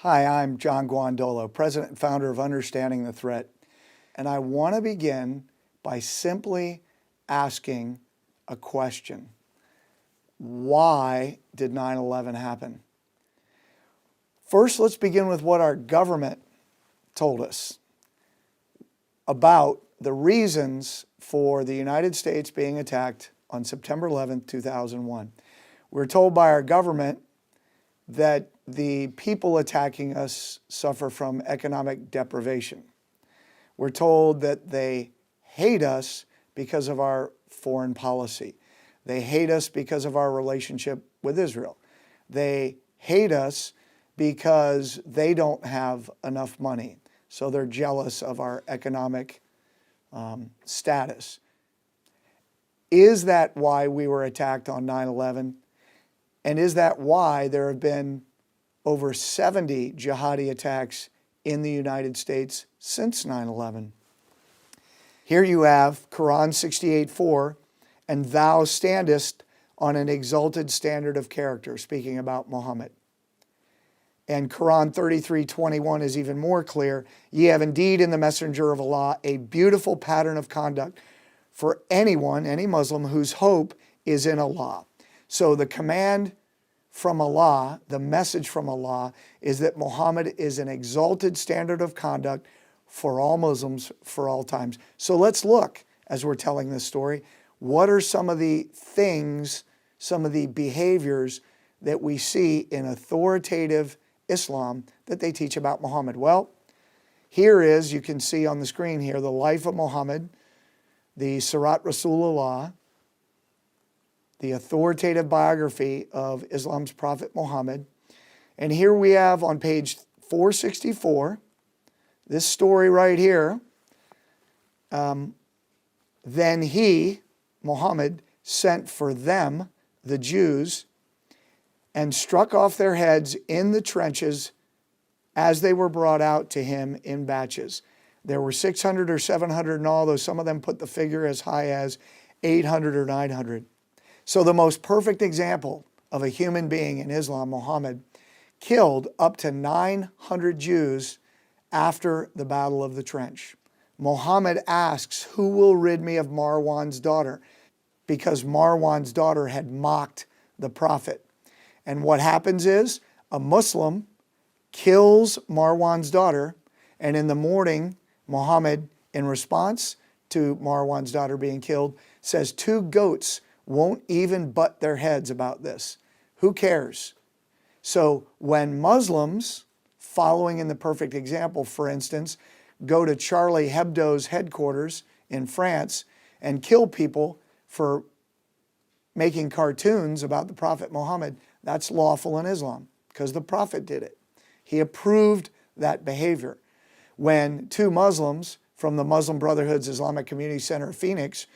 Hi, I'm John Guandolo, President and founder of Understanding the Threat, and I want to begin by simply asking a question. Why did 9/11 happen? First, let's begin with what our government told us about the reasons for the United States being attacked on September 11th, 2001. We're told by our government that the people attacking us suffer from economic deprivation. We're told that they hate us because of our foreign policy. They hate us because of our relationship with Israel. They hate us because they don't have enough money, so they're jealous of our economic status. Is that why we were attacked on 9/11? And is that why there have been over 70 jihadi attacks in the United States since 9/11? Here you have Quran 68:4, and thou standest on an exalted standard of character, speaking about Muhammad. And Quran 33:21 is even more clear. Ye have indeed in the messenger of Allah a beautiful pattern of conduct for anyone, any Muslim, whose hope is in Allah. So the command from Allah, the message from Allah, is that Muhammad is an exalted standard of conduct for all Muslims for all times. So let's look, as we're telling this story, what are some of the things, some of the behaviors that we see in authoritative Islam that they teach about Muhammad? Well, here is, you can see on the screen here, the life of Muhammad, the Sirat Rasulullah, the authoritative biography of Islam's Prophet Muhammad. And here we have on page 464, this story right here. Then he, Muhammad, sent for them, the Jews, and struck off their heads in the trenches as they were brought out to him in batches. There were 600 or 700 in all, though some of them put the figure as high as 800 or 900. So the most perfect example of a human being in Islam, Muhammad, killed up to 900 Jews after the Battle of the Trench. Muhammad asks, who will rid me of Marwan's daughter? Because Marwan's daughter had mocked the Prophet. And what happens is, a Muslim kills Marwan's daughter, and in the morning, Muhammad, in response to Marwan's daughter being killed, says 2 goats won't even butt their heads about this. Who cares? So when Muslims, following in the perfect example, for instance, go to Charlie Hebdo's headquarters in France and kill people for making cartoons about the Prophet Muhammad, that's lawful in Islam because the Prophet did it. He approved that behavior. When 2 Muslims from the Muslim Brotherhood's Islamic Community Center of Phoenix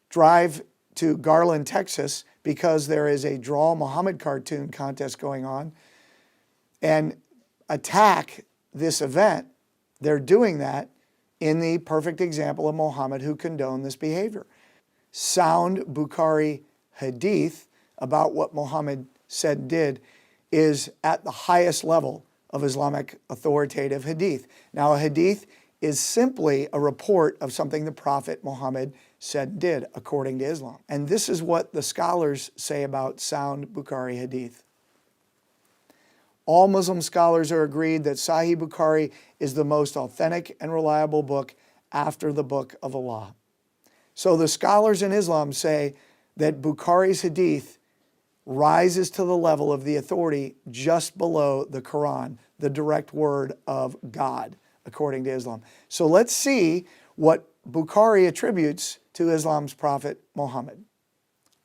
drive to Garland, Texas, because there is a Draw Muhammad cartoon contest going on, and attack this event, they're doing that in the perfect example of Muhammad, who condoned this behavior. Sound Bukhari hadith about what Muhammad said and did is at the highest level of Islamic authoritative hadith. Now, a hadith is simply a report of something the Prophet Muhammad said and did according to Islam. And this is what the scholars say about sound Bukhari hadith. All Muslim scholars are agreed that Sahih Bukhari is the most authentic and reliable book after the Book of Allah. So the scholars in Islam say that Bukhari's hadith rises to the level of the authority just below the Quran, the direct word of God, according to Islam. So let's see what Bukhari attributes to Islam's Prophet Muhammad.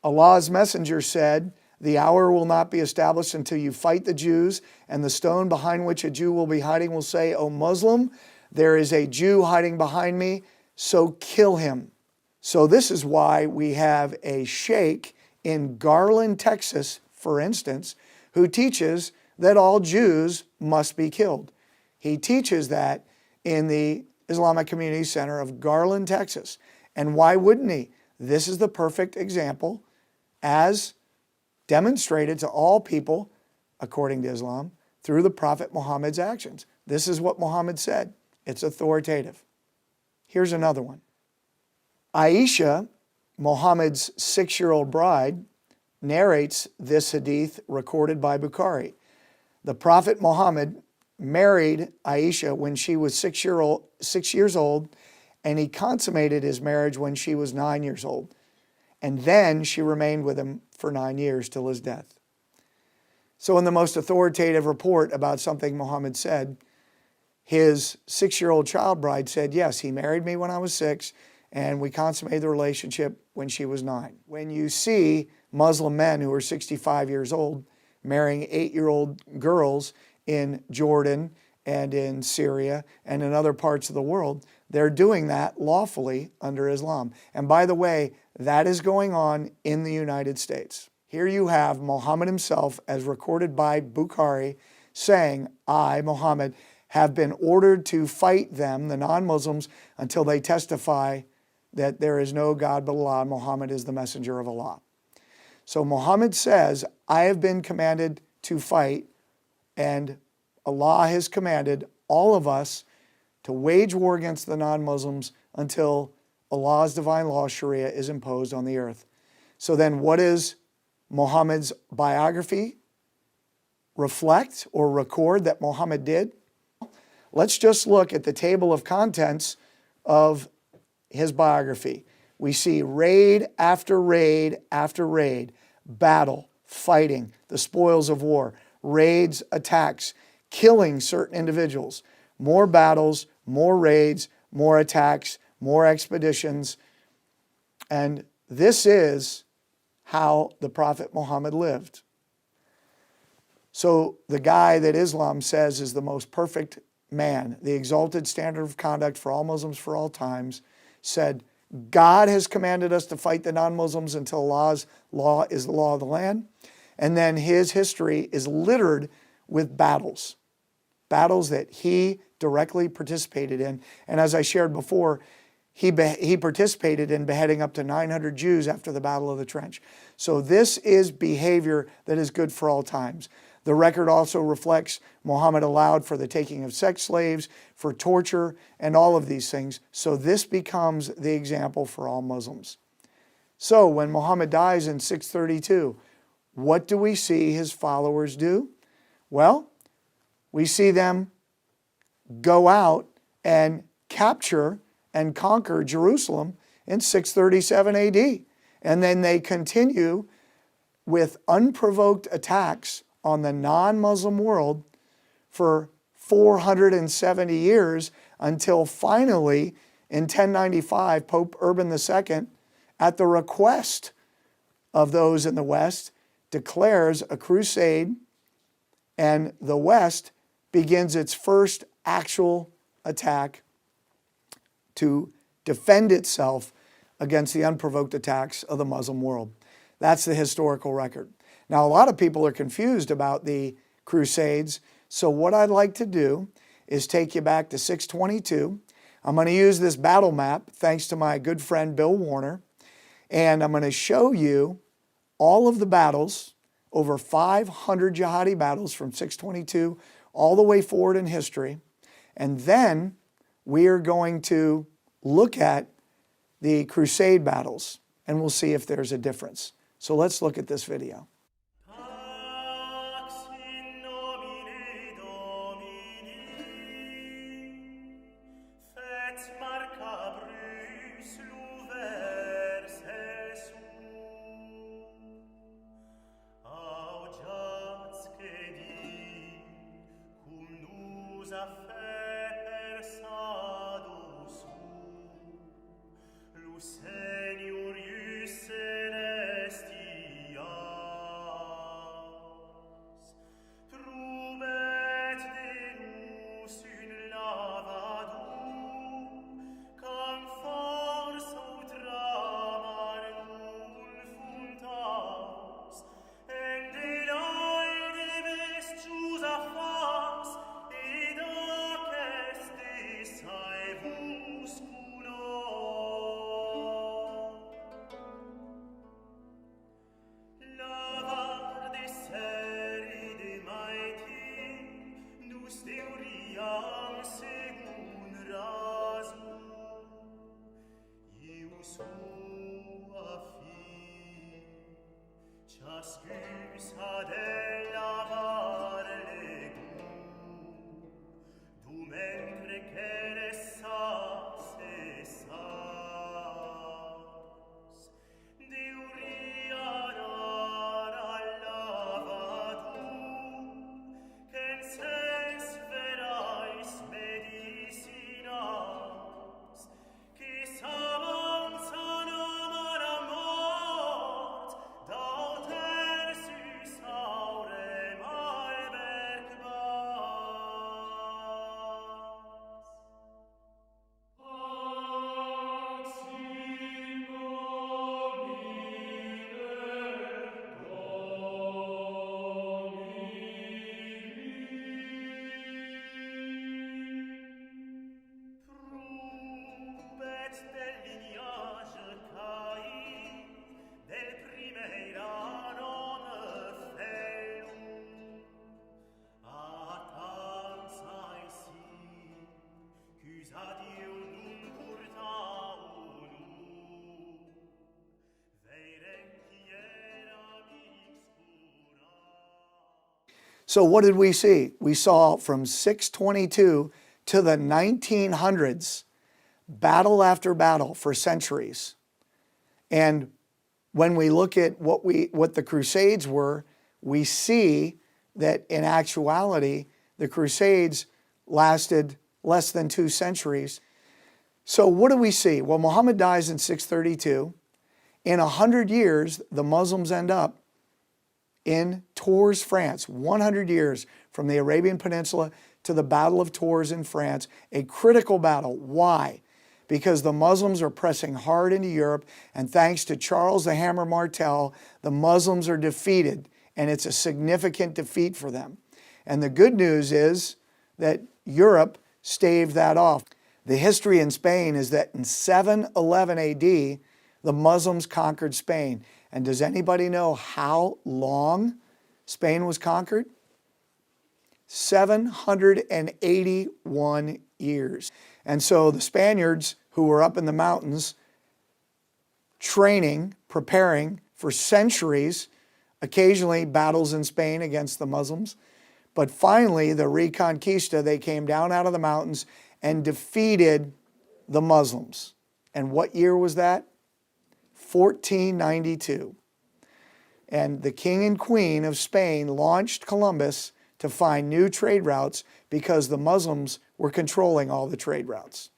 Allah's messenger said, the hour will not be established until you fight the Jews, and the stone behind which a Jew will be hiding will say, O Muslim, there is a Jew hiding behind me, so kill him. So this is why we have a sheikh in Garland, Texas, for instance, who teaches that all Jews must be killed. He teaches that in the Islamic Community Center of Garland, Texas. And why wouldn't he? This is the perfect example, as demonstrated to all people, according to Islam, through the Prophet Muhammad's actions. This is what Muhammad said. It's authoritative. Here's another one. Aisha, Muhammad's 6-year-old bride, narrates this hadith recorded by Bukhari. The Prophet Muhammad married Aisha when she was 6 years old, and he consummated his marriage when she was 9 years old. And then she remained with him for 9 years till his death. So in the most authoritative report about something Muhammad said, his 6-year-old child bride said, yes, he married me when I was 6, and we consummated the relationship when she was 9. When you see Muslim men who are 65 years old marrying 8-year-old girls in Jordan and in Syria and in other parts of the world, they're doing that lawfully under Islam. And by the way, that is going on in the United States. Here you have Muhammad himself, as recorded by Bukhari, saying, I, Muhammad, have been ordered to fight them, the non-Muslims, until they testify that there is no God but Allah, Muhammad is the messenger of Allah. So Muhammad says, I have been commanded to fight, and Allah has commanded all of us to wage war against the non-Muslims until Allah's divine law, Sharia, is imposed on the earth. So then what is Muhammad's biography reflect or record that Muhammad did? Let's just look at the table of contents of his biography. We see raid after raid after raid, battle, fighting, the spoils of war, raids, attacks, killing certain individuals, more battles, more raids, more attacks, more expeditions. And this is how the Prophet Muhammad lived. So the guy that Islam says is the most perfect man, the exalted standard of conduct for all Muslims for all times, said, God has commanded us to fight the non-Muslims until Allah's law is the law of the land. And then his history is littered with battles that he directly participated in. And as I shared before, he participated in beheading up to 900 Jews after the Battle of the Trench. So this is behavior that is good for all times. The record also reflects Muhammad allowed for the taking of sex slaves, for torture, and all of these things. So this becomes the example for all Muslims. So when Muhammad dies in 632, what do we see his followers do? Well, we see them go out and capture and conquer Jerusalem in 637 AD. And then they continue with unprovoked attacks on the non-Muslim world for 470 years until finally in 1095, Pope Urban II, at the request of those in the West, declares a crusade, and the West begins its first actual attack to defend itself against the unprovoked attacks of the Muslim world. That's the historical record. Now, a lot of people are confused about the Crusades, so what I'd like to do is take you back to 622. I'm going to use this battle map, thanks to my good friend Bill Warner, and I'm going to show you all of the battles, over 500 jihadi battles from 622 all the way forward in history, and then we are going to look at the Crusade battles, and we'll see if there's a difference. So let's look at this video. So what did we see? We saw from 622 to the 1900s, battle after battle for centuries. And when we look at what the Crusades were, we see that in actuality, the Crusades lasted less than 2 centuries. So what do we see? Well, Muhammad dies in 632. In 100 years, the Muslims end up in Tours, France. 100 years from the Arabian Peninsula to the Battle of Tours in France, a critical battle. Why? Because the Muslims are pressing hard into Europe, and thanks to Charles the Hammer Martel, the Muslims are defeated, and it's a significant defeat for them. And the good news is that Europe staved that off. The history in Spain is that in 711 AD, the Muslims conquered Spain. And does anybody know how long Spain was conquered? 781 years. And so the Spaniards, who were up in the mountains, training, preparing for centuries, occasionally battles in Spain against the Muslims, but finally the Reconquista, they came down out of the mountains and defeated the Muslims. And what year was that? 1492. And the king and queen of Spain launched Columbus to find new trade routes because the Muslims were controlling all the trade routes.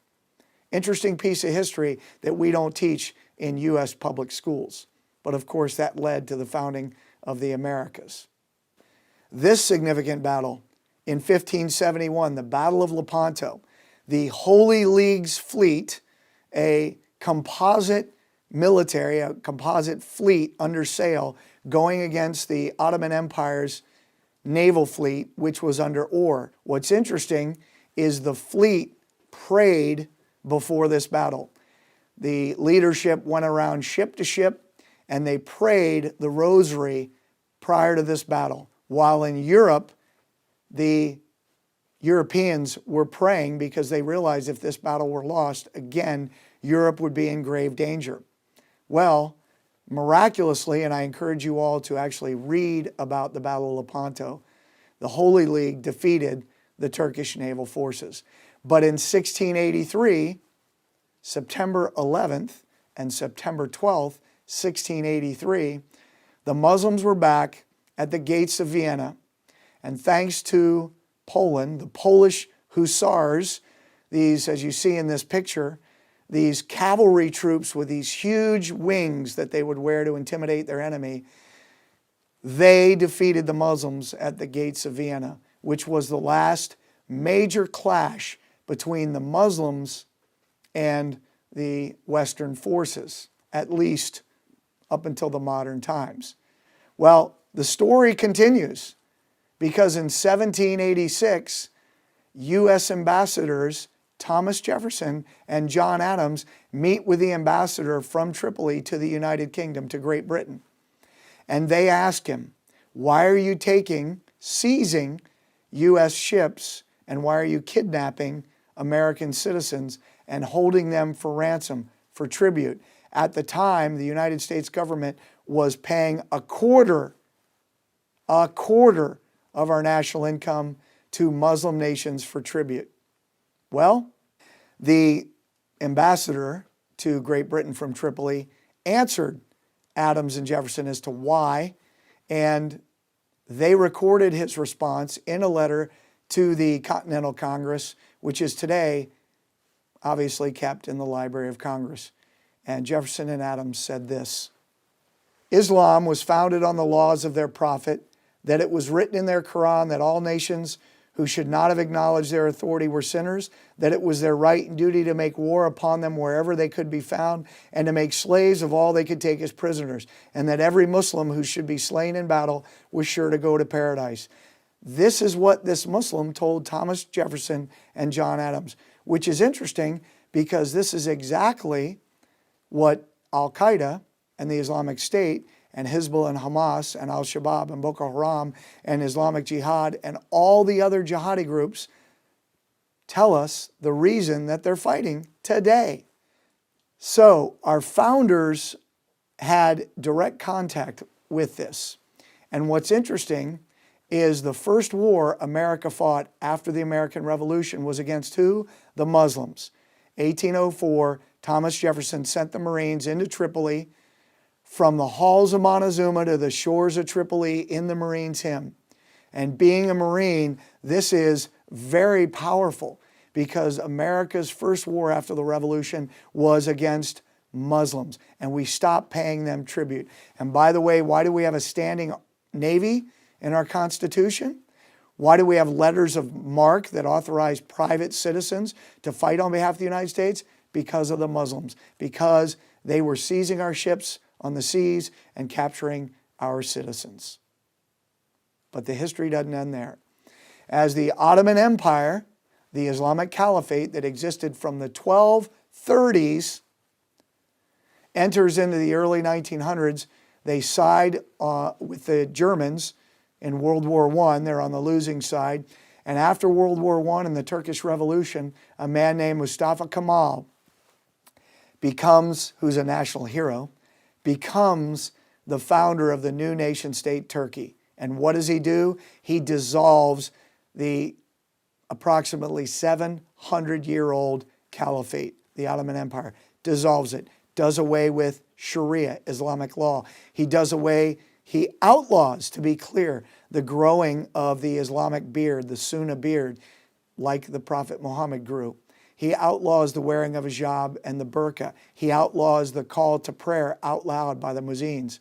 Interesting piece of history that we don't teach in U.S. public schools. But of course that led to the founding of the Americas. This significant battle in 1571, the Battle of Lepanto, the Holy League's fleet, a composite military, a composite fleet under sail going against the Ottoman Empire's naval fleet, which was under oar. What's interesting is the fleet prayed before this battle. The leadership went around ship to ship and they prayed the rosary prior to this battle. While in Europe, the Europeans were praying because they realized if this battle were lost, again, Europe would be in grave danger. Well, miraculously, and I encourage you all to actually read about the Battle of Lepanto, the Holy League defeated the Turkish naval forces. But in 1683, September 11th and September 12th, 1683, the Muslims were back at the gates of Vienna. And thanks to Poland, the Polish hussars, these, as you see in this picture, these cavalry troops with these huge wings that they would wear to intimidate their enemy, they defeated the Muslims at the gates of Vienna, which was the last major clash between the Muslims and the Western forces, at least up until the modern times. Well, the story continues because in 1786, U.S. ambassadors Thomas Jefferson and John Adams meet with the ambassador from Tripoli to the United Kingdom, to Great Britain. And they ask him, why are you seizing U.S. ships, and why are you kidnapping American citizens and holding them for ransom, for tribute? At the time, the United States government was paying a quarter of our national income to Muslim nations for tribute. Well, the ambassador to Great Britain from Tripoli answered Adams and Jefferson as to why, and they recorded his response in a letter to the Continental Congress, which is today obviously kept in the Library of Congress. And Jefferson and Adams said this: Islam was founded on the laws of their prophet, that it was written in their Quran that all nations who should not have acknowledged their authority were sinners, that it was their right and duty to make war upon them wherever they could be found, and to make slaves of all they could take as prisoners, and that every Muslim who should be slain in battle was sure to go to paradise. This is what this Muslim told Thomas Jefferson and John Adams, which is interesting because this is exactly what Al-Qaeda and the Islamic State and Hezbollah and Hamas and Al-Shabaab and Boko Haram and Islamic Jihad and all the other jihadi groups tell us the reason that they're fighting today. So our founders had direct contact with this. And what's interesting is the first war America fought after the American Revolution was against who? The Muslims. 1804, Thomas Jefferson sent the Marines into Tripoli. From the halls of Montezuma to the shores of Tripoli in the Marines' hymn. And being a Marine, this is very powerful because America's first war after the Revolution was against Muslims, and we stopped paying them tribute. And by the way, why do we have a standing Navy in our Constitution? Why do we have letters of marque that authorize private citizens to fight on behalf of the United States? Because of the Muslims, because they were seizing our ships on the seas and capturing our citizens. But the history doesn't end there. As the Ottoman Empire, the Islamic Caliphate that existed from the 1230s, enters into the early 1900s, they side with the Germans in World War I. They're on the losing side. And after World War I and the Turkish Revolution, a man named Mustafa Kemal who's a national hero, becomes the founder of the new nation state Turkey. And what does he do? He dissolves the approximately 700-year-old caliphate, the Ottoman Empire, dissolves it, does away with Sharia, Islamic law. He outlaws, to be clear, the growing of the Islamic beard, the Sunnah beard, like the Prophet Muhammad grew. He outlaws the wearing of a hijab and the burqa. He outlaws the call to prayer out loud by the muezzins.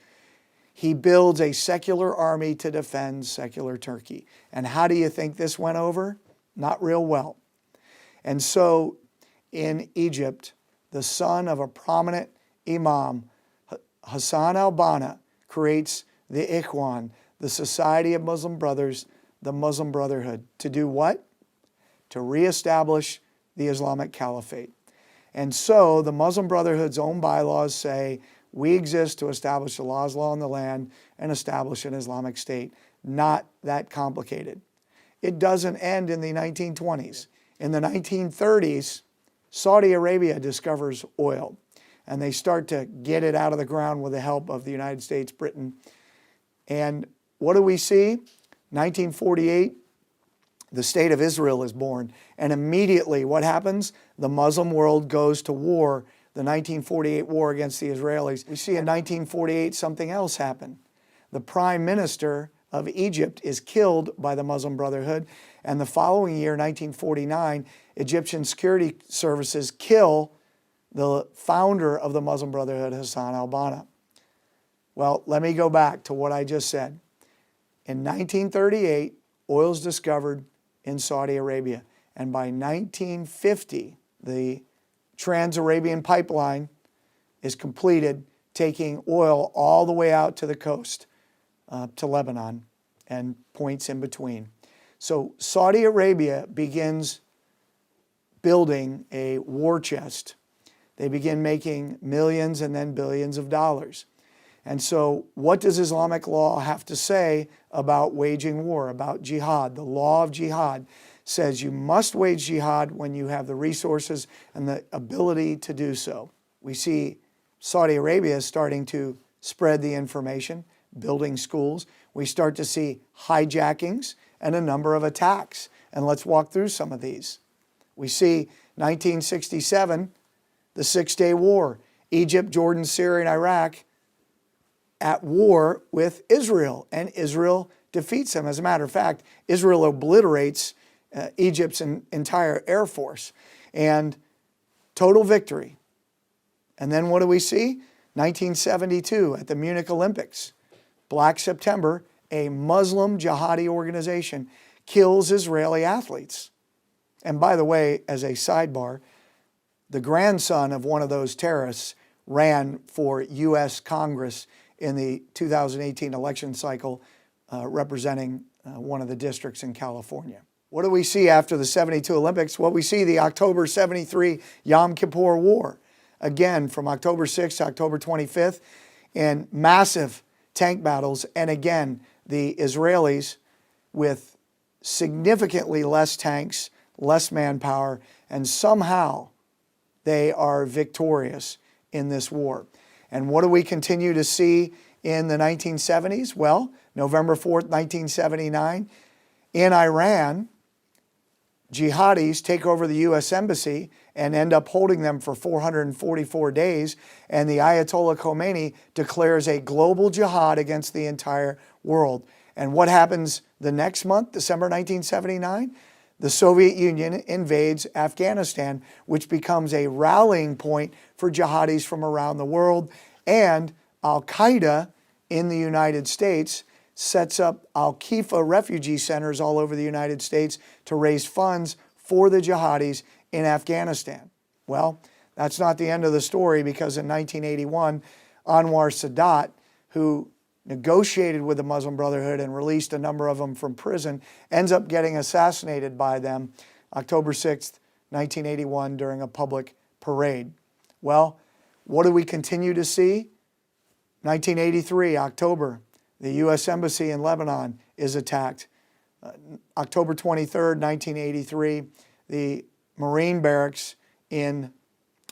He builds a secular army to defend secular Turkey. And how do you think this went over? Not real well. And so in Egypt, the son of a prominent imam, Hassan al-Banna, creates the Ikhwan, the Society of Muslim Brothers, the Muslim Brotherhood. To do what? To reestablish the Islamic Caliphate. And so the Muslim Brotherhood's own bylaws say, we exist to establish Allah's law in the land and establish an Islamic state. Not that complicated. It doesn't end in the 1920s. In the 1930s, Saudi Arabia discovers oil, and they start to get it out of the ground with the help of the United States, Britain. And what do we see? 1948, the state of Israel is born. And immediately what happens? The Muslim world goes to war, the 1948 war against the Israelis. We see in 1948 something else happen. The prime minister of Egypt is killed by the Muslim Brotherhood. And the following year, 1949, Egyptian security services kill the founder of the Muslim Brotherhood, Hassan al-Banna. Well, let me go back to what I just said. In 1938, oil is discovered in Saudi Arabia. And by 1950, the Trans-Arabian Pipeline is completed, taking oil all the way out to the coast, to Lebanon and points in between. So Saudi Arabia begins building a war chest. They begin making millions and then billions of dollars. And so what does Islamic law have to say about waging war, about jihad? The law of jihad says you must wage jihad when you have the resources and the ability to do so. We see Saudi Arabia starting to spread the information, building schools. We start to see hijackings and a number of attacks. And let's walk through some of these. We see 1967, the Six-Day War. Egypt, Jordan, Syria, and Iraq at war with Israel. And Israel defeats them. As a matter of fact, Israel obliterates Egypt's entire air force. And total victory. And then what do we see? 1972 at the Munich Olympics. Black September, a Muslim jihadi organization kills Israeli athletes. And by the way, as a sidebar, the grandson of one of those terrorists ran for U.S. Congress in the 2018 election cycle, representing one of the districts in California. What do we see after the 72 Olympics? Well, we see the October 73 Yom Kippur War. Again, from October 6th to October 25th, in massive tank battles. And again, the Israelis with significantly less tanks, less manpower, and somehow they are victorious in this war. And what do we continue to see in the 1970s? Well, November 4th, 1979, in Iran, jihadis take over the U.S. Embassy and end up holding them for 444 days, and the Ayatollah Khomeini declares a global jihad against the entire world. And what happens the next month, December 1979? The Soviet Union invades Afghanistan, which becomes a rallying point for jihadis from around the world, and Al-Qaeda in the United States sets up Al-Qifa refugee centers all over the United States to raise funds for the jihadis in Afghanistan. Well, that's not the end of the story, because in 1981, Anwar Sadat, who negotiated with the Muslim Brotherhood and released a number of them from prison, ends up getting assassinated by them October 6th, 1981, during a public parade. Well, what do we continue to see? 1983, October, the U.S. Embassy in Lebanon is attacked. October 23rd, 1983, the Marine barracks in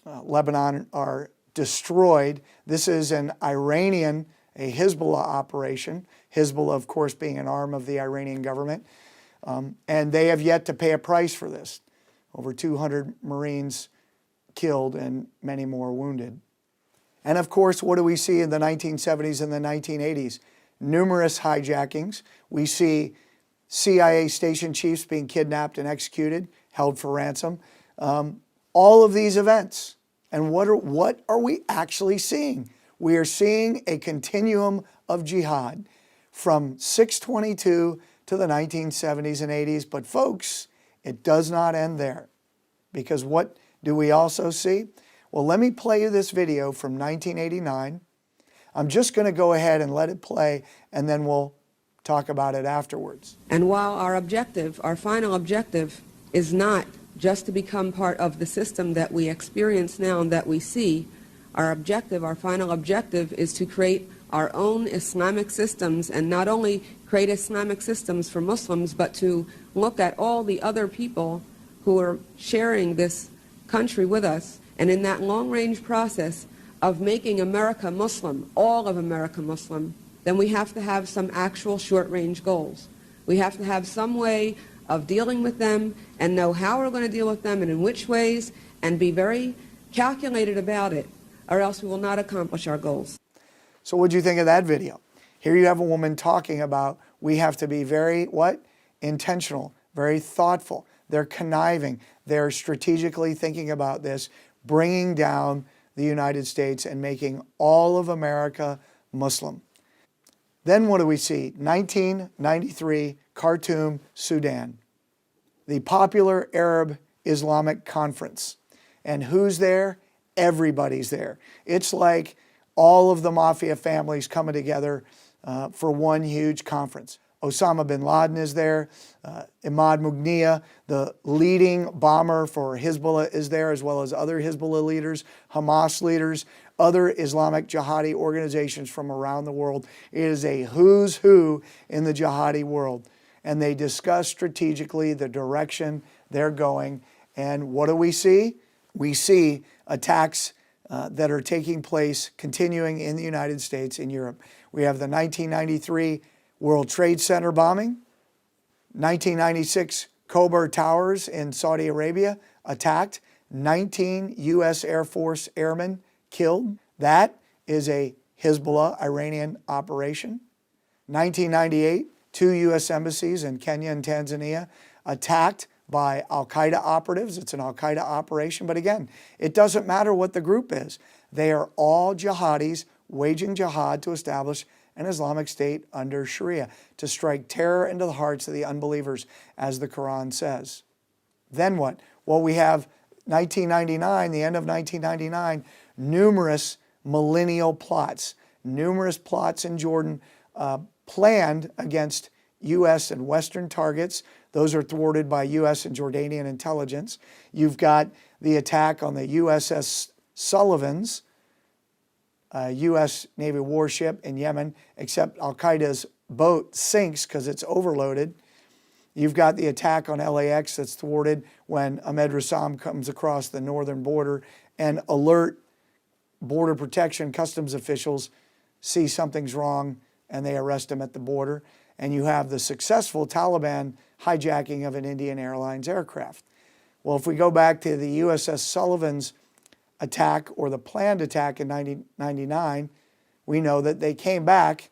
Lebanon are destroyed. This is an Iranian, a Hezbollah operation. Hezbollah, of course, being an arm of the Iranian government. And they have yet to pay a price for this. Over 200 Marines killed and many more wounded. And of course, what do we see in the 1970s and the 1980s? Numerous hijackings. We see CIA station chiefs being kidnapped and executed, held for ransom. All of these events. And what are we actually seeing? We are seeing a continuum of jihad from 622 to the 1970s and 80s. But folks, it does not end there. Because what do we also see? Well, let me play you this video from 1989. I'm just going to go ahead and let it play, and then we'll talk about it afterwards. And while our objective, our final objective, is not just to become part of the system that we experience now and that we see, our objective, our final objective, is to create our own Islamic systems, and not only create Islamic systems for Muslims, but to look at all the other people who are sharing this country with us. And in that long-range process of making America Muslim, all of America Muslim, then we have to have some actual short-range goals. We have to have some way of dealing with them and know how we're going to deal with them and in which ways, and be very calculated about it, or else we will not accomplish our goals. So what do you think of that video? Here you have a woman talking about we have to be very, intentional, very thoughtful. They're conniving. They're strategically thinking about this, bringing down the United States and making all of America Muslim. Then what do we see? 1993, Khartoum, Sudan. The popular Arab Islamic Conference. And who's there? Everybody's there. It's like all of the mafia families coming together for one huge conference. Osama bin Laden is there. Imad Mughniya, the leading bomber for Hezbollah, is there, as well as other Hezbollah leaders, Hamas leaders, other Islamic jihadi organizations from around the world. It is a who's who in the jihadi world. And they discuss strategically the direction they're going. And what do we see? We see attacks that are taking place, continuing in the United States and Europe. We have the 1993 World Trade Center bombing, 1996 Khobar Towers in Saudi Arabia attacked, 19 U.S. Air Force airmen killed. That is a Hezbollah Iranian operation. 1998, 2 U.S. embassies in Kenya and Tanzania attacked by Al-Qaeda operatives. It's an Al-Qaeda operation, but again, it doesn't matter what the group is. They are all jihadis waging jihad to establish an Islamic State under Sharia, to strike terror into the hearts of the unbelievers, as the Quran says. Then what? Well, we have 1999, the end of 1999, numerous millennial plots, numerous plots in Jordan planned against U.S. and Western targets. Those are thwarted by U.S. and Jordanian intelligence. You've got the attack on the USS Sullivans, U.S. Navy warship in Yemen, except Al-Qaeda's boat sinks because it's overloaded. You've got the attack on LAX that's thwarted when Ahmed Rassam comes across the northern border and alert border protection customs officials see something's wrong and they arrest him at the border. And you have the successful Taliban hijacking of an Indian Airlines aircraft. Well, if we go back to the USS Sullivan's attack, or the planned attack in 1999, we know that they came back,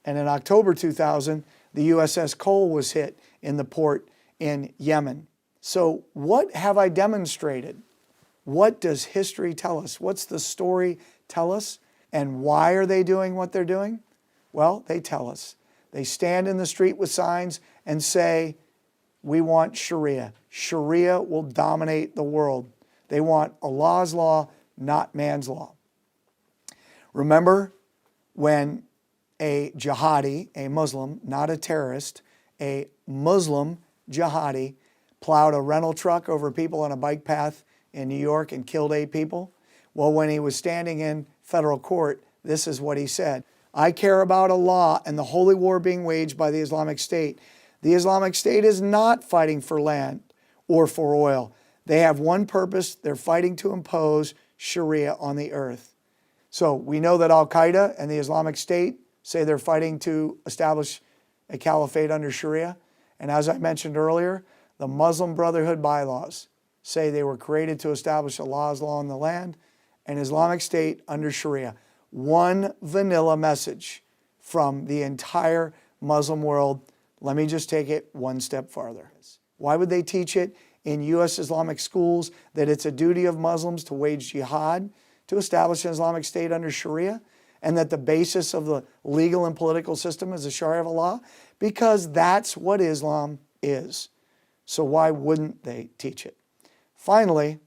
and in October 2000, the USS Cole was hit in the port in Yemen. So what have I demonstrated? What does history tell us? What's the story tell us? And why are they doing what they're doing? Well, they tell us. They stand in the street with signs and say, we want Sharia. Sharia will dominate the world. They want Allah's law, not man's law. Remember when a jihadi, a Muslim, not a terrorist, a Muslim jihadi plowed a rental truck over people on a bike path in New York and killed 8 people? Well, when he was standing in federal court, this is what he said. I care about Allah and the holy war being waged by the Islamic State. The Islamic State is not fighting for land or for oil. They have one purpose. They're fighting to impose Sharia on the earth. So we know that Al-Qaeda and the Islamic State say they're fighting to establish a caliphate under Sharia. And as I mentioned earlier, the Muslim Brotherhood bylaws say they were created to establish Allah's law in the land and Islamic State under Sharia. One vanilla message from the entire Muslim world. Let me just take it one step farther. Why would they teach it in U.S. Islamic schools that it's a duty of Muslims to wage jihad to establish an Islamic State under Sharia, and that the basis of the legal and political system is the Sharia of Allah? Because that's what Islam is. So why wouldn't they teach it? Finally,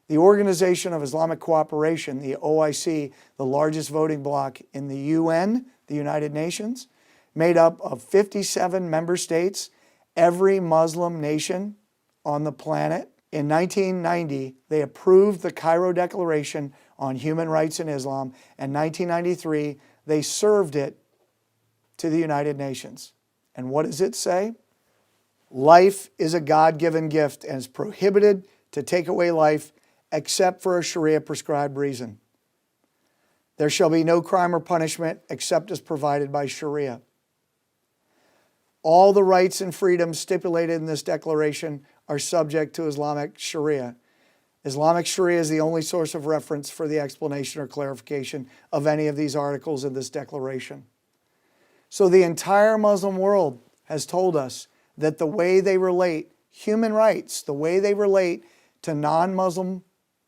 the Organization of Islamic Cooperation, the OIC, the largest voting bloc in the UN, the United Nations, made up of 57 member states, every Muslim nation on the planet. In 1990, they approved the Cairo Declaration on Human Rights in Islam, and 1993, they served it to the United Nations. And what does it say? Life is a God-given gift and is prohibited to take away life except for a Sharia prescribed reason. There shall be no crime or punishment except as provided by Sharia. All the rights and freedoms stipulated in this declaration are subject to Islamic Sharia. Islamic Sharia is the only source of reference for the explanation or clarification of any of these articles in this declaration. So the entire Muslim world has told us that the way they relate human rights, the way they relate to non-Muslim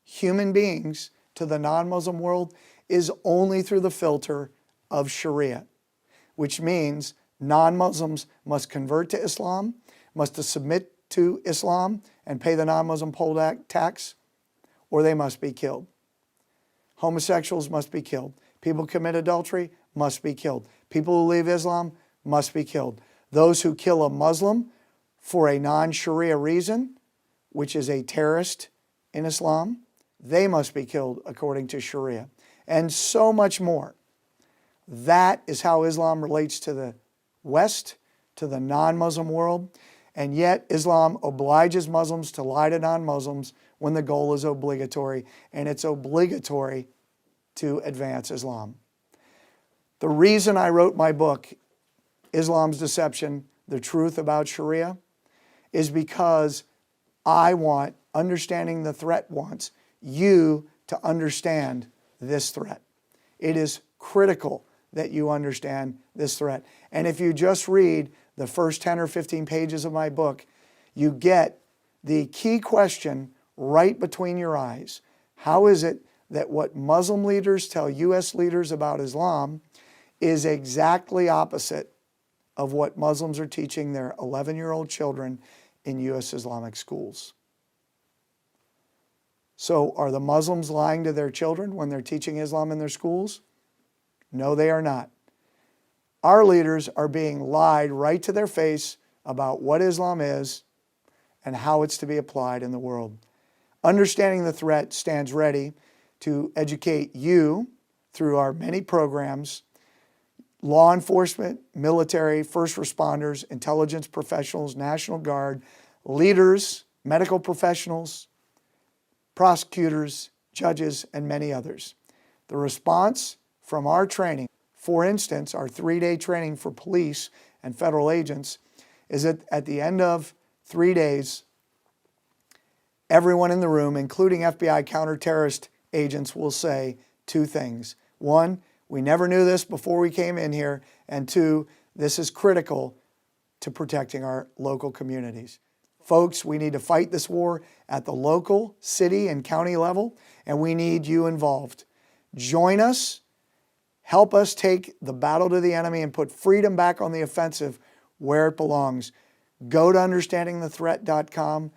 human beings, to the non-Muslim world, is only through the filter of Sharia, which means non-Muslims must convert to Islam, must submit to Islam and pay the non-Muslim poll tax, or they must be killed. Homosexuals must be killed. People who commit adultery must be killed. People who leave Islam must be killed. Those who kill a Muslim for a non-Sharia reason, which is a terrorist in Islam, they must be killed according to Sharia. And so much more. That is how Islam relates to the West, to the non-Muslim world. And yet Islam obliges Muslims to lie to non-Muslims when the goal is obligatory, and it's obligatory to advance Islam. The reason I wrote my book, Islam's Deception, The Truth About Sharia, is because I want, understanding the threat wants you to understand this threat. It is critical that you understand this threat. And if you just read the first 10 or 15 pages of my book, you get the key question right between your eyes. How is it that what Muslim leaders tell U.S. leaders about Islam is exactly opposite of what Muslims are teaching their 11-year-old children in U.S. Islamic schools? So are the Muslims lying to their children when they're teaching Islam in their schools? No, they are not. Our leaders are being lied right to their face about what Islam is and how it's to be applied in the world. Understanding the threat stands ready to educate you through our many programs, law enforcement, military, first responders, intelligence professionals, National Guard, leaders, medical professionals, prosecutors, judges, and many others. The response from our training, for instance, our 3-day training for police and federal agents, is that at the end of 3 days, everyone in the room, including FBI counterterrorist agents, will say 2 things. 1, we never knew this before we came in here. And 2, this is critical to protecting our local communities. Folks, we need to fight this war at the local, city, and county level, and we need you involved. Join us. Help us take the battle to the enemy and put freedom back on the offensive where it belongs. Go to understandingthethreat.com.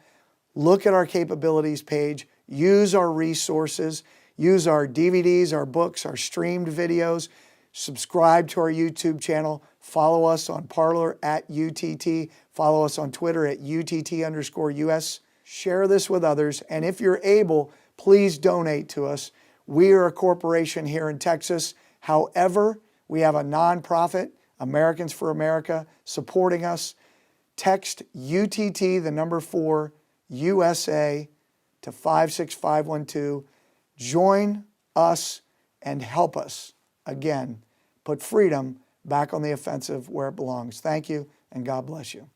Look at our capabilities page. Use our resources. Use our DVDs, our books, our streamed videos. Subscribe to our YouTube channel. Follow us on Parler at UTT. Follow us on Twitter at UTT_US. Share this with others. And if you're able, please donate to us. We are a corporation here in Texas. However, we have a nonprofit, Americans for America, supporting us. Text UTT, the number 4, USA to 56512. Join us and help us, again, put freedom back on the offensive where it belongs. Thank you, and God bless you.